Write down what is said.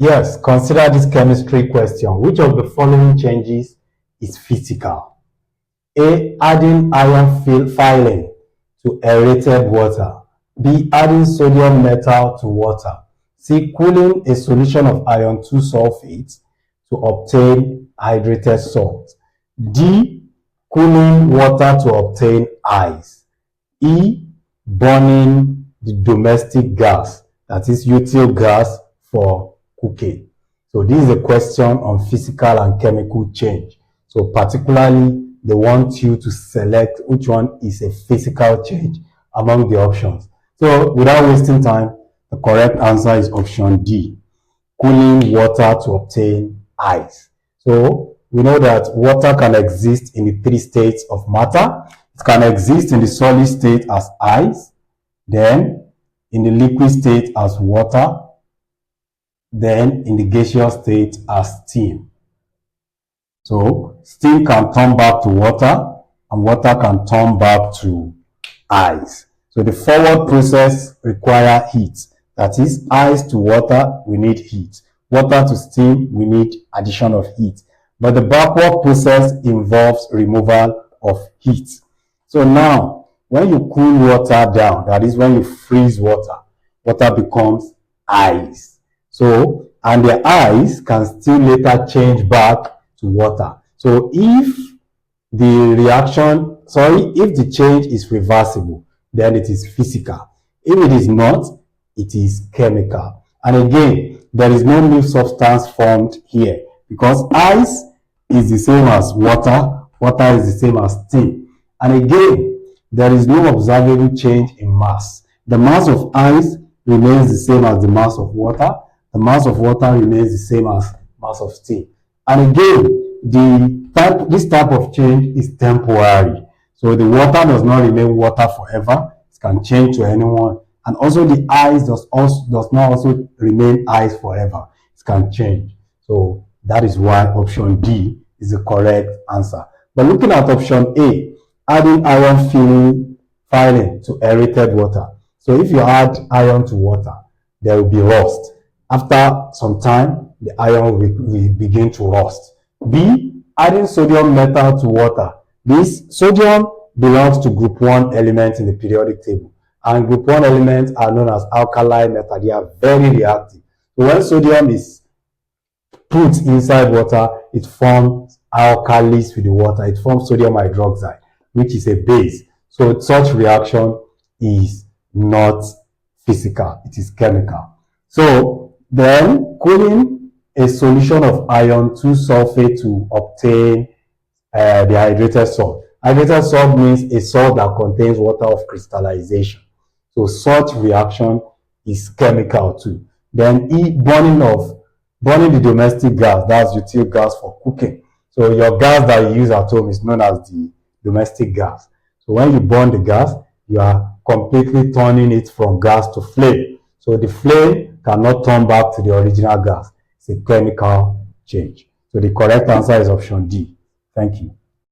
Yes, consider this chemistry question. Which of the following changes is physical? A. Adding iron filling to aerated water. B. Adding sodium metal to water. C. Cooling a solution of iron 2 sulfate to obtain hydrated salt. D. Cooling water to obtain ice. E. Burning the domestic gas, that is util gas for cooking. So this is a question on physical and chemical change. So particularly, they want you to select which one is a physical change among the options. So without wasting time, the correct answer is option D, cooling water to obtain ice. So we know that water can exist in the three states of matter. It can exist in the solid state as ice, then in the liquid state as water, then in the gaseous state as steam. So steam can turn back to water and water can turn back to ice. So the forward process requires heat. That is, ice to water, we need heat. Water to steam, we need addition of heat. But the backward process involves removal of heat. So now, when you cool water down, that is when you freeze water, water becomes ice. So, and the ice can still later change back to water. So if the change is reversible, then it is physical. If it is not, it is chemical. And again, there is no new substance formed here because ice is the same as water, water is the same as steam. And again, there is no observable change in mass. The mass of ice remains the same as the mass of water. The mass of water remains the same as mass of steam. And again, this type of change is temporary. So the water does not remain water forever. It can change to anyone. And also the ice does not also remain ice forever. It can change. So that is why option D is the correct answer. But looking at option A, adding iron filling to aerated water. So if you add iron to water, there will be rust. After some time, the iron will begin to rust. B, adding sodium metal to water. This sodium belongs to group 1 element in the periodic table. And group 1 elements are known as alkali metal. They are very reactive. So when sodium is put inside water, it forms alkalis with the water. It forms sodium hydroxide, which is a base. So such reaction is not physical. It is chemical. So then cooling a solution of iron 2 sulfate to obtain the hydrated salt. Hydrated salt means a salt that contains water of crystallization. So such reaction is chemical too. Then E, burning the domestic gas, that's util gas for cooking. So your gas that you use at home is known as the domestic gas. So when you burn the gas, you are completely turning it from gas to flame. So the flame cannot turn back to the original gas. It's a chemical change. So the correct answer is option D. Thank you.